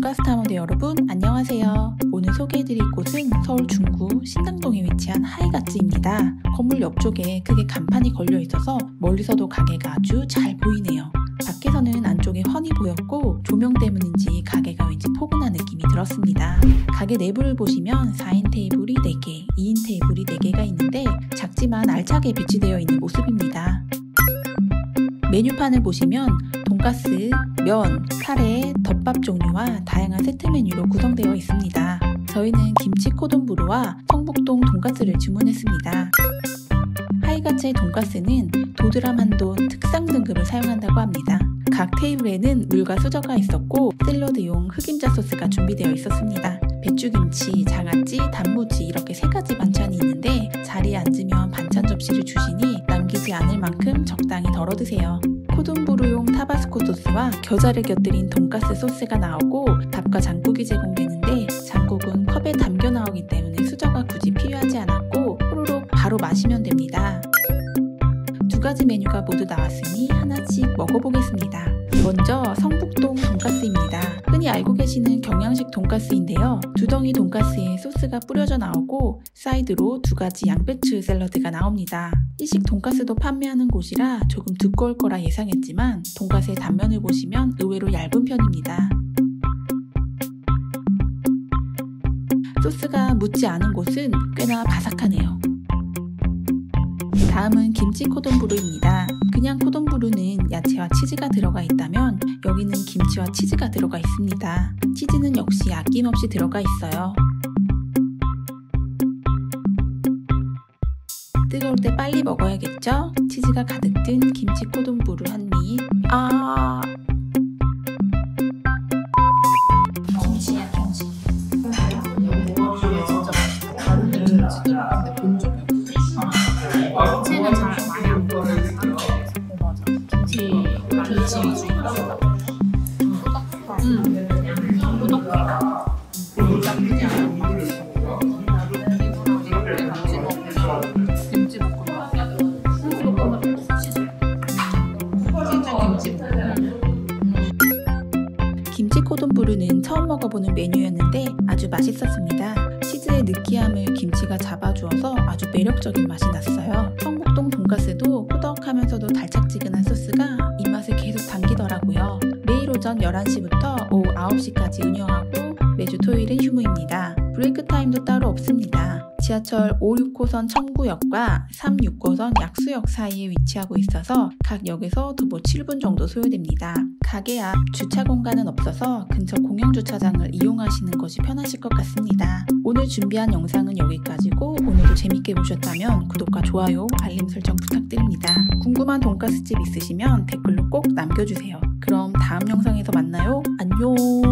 돈가스 탐험대 여러분 안녕하세요. 오늘 소개해드릴 곳은 서울 중구 신당동에 위치한 하이가츠입니다. 건물 옆쪽에 크게 간판이 걸려 있어서 멀리서도 가게가 아주 잘 보이네요. 밖에서는 안쪽이 훤히 보였고 조명 때문인지 가게가 왠지 포근한 느낌이 들었습니다. 가게 내부를 보시면 4인 테이블이 4개, 2인 테이블이 4개가 있는데 작지만 알차게 배치되어 있는 모습입니다. 메뉴판을 보시면 돈가스, 면, 카레, 덮밥 종류와 다양한 세트 메뉴로 구성되어 있습니다. 저희는 김치 코돈부루와 성북동 돈가스를 주문했습니다. 하이가츠의 돈가스는 도드람 한돈 특상 등급을 사용한다고 합니다. 각 테이블에는 물과 수저가 있었고 샐러드용 흑임자 소스가 준비되어 있었습니다. 배추김치, 장아찌, 단무지 이렇게 3가지 반찬이 있는데 자리에 앉으면 반찬 접시를 주시니 남기지 않을 만큼 적당히 덜어 드세요. 코돈부루용 타바스코 소스와 겨자를 곁들인 돈가스 소스가 나오고 밥과 장국이 제공되는데 장국은 컵에 담겨 나오기 때문에 수저가 굳이 필요하지 않았고 호로록 바로 마시면 됩니다. 2가지 메뉴가 모두 나왔으니 하나씩 먹어보겠습니다. 먼저 성북동 돈가스입니다. 흔히 알고 계시는 경양식 돈가스인데요. 두덩이 돈가스에 소스가 뿌려져 나오고 사이드로 2가지 양배추 샐러드가 나옵니다. 일식 돈가스도 판매하는 곳이라 조금 두꺼울 거라 예상했지만 돈가스의 단면을 보시면 의외로 얇은 편입니다. 소스가 묻지 않은 곳은 꽤나 바삭하네요. 다음은 김치 코돈부루입니다. 그냥 코돈부루는 야채와 치즈가 들어가 있다면 여기는 김치와 치즈가 들어가 있습니다. 치즈는 역시 아낌없이 들어가 있어요. 뜨거울 때 빨리 먹어야겠죠? 치즈가 가득 든 김치 코돈부루 한 입. 김치야 김치. 진짜 맛있어. 다른 김치들은 근데 본 적이 없어. 김치는 잘 많이 안 먹어서. 맞아. 김치 위주인가? 김치 코돈부루는 처음 먹어보는 메뉴였는데 아주 맛있었습니다. 치즈의 느끼함을 김치가 잡아주어서 아주 매력적인 맛이 났어요. 성북동 돈가스도 꾸덕하면서도 달짝지근한 소스가 입맛을 계속 당기더라고요. 매일 오전 11시부터 오후 9시까지 운영하고 매주 토요일은 휴무입니다. 브레이크 타임도 따로 없습니다. 지하철 5-6호선 청구역과 3-6호선 약수역 사이에 위치하고 있어서 각 역에서 도보 7분 정도 소요됩니다. 가게 앞 주차 공간은 없어서 근처 공영주차장을 이용하시는 것이 편하실 것 같습니다. 오늘 준비한 영상은 여기까지고 오늘도 재밌게 보셨다면 구독과 좋아요, 알림 설정 부탁드립니다. 궁금한 돈가스집 있으시면 댓글로 꼭 남겨주세요. 그럼 다음 영상에서 만나요. 안녕.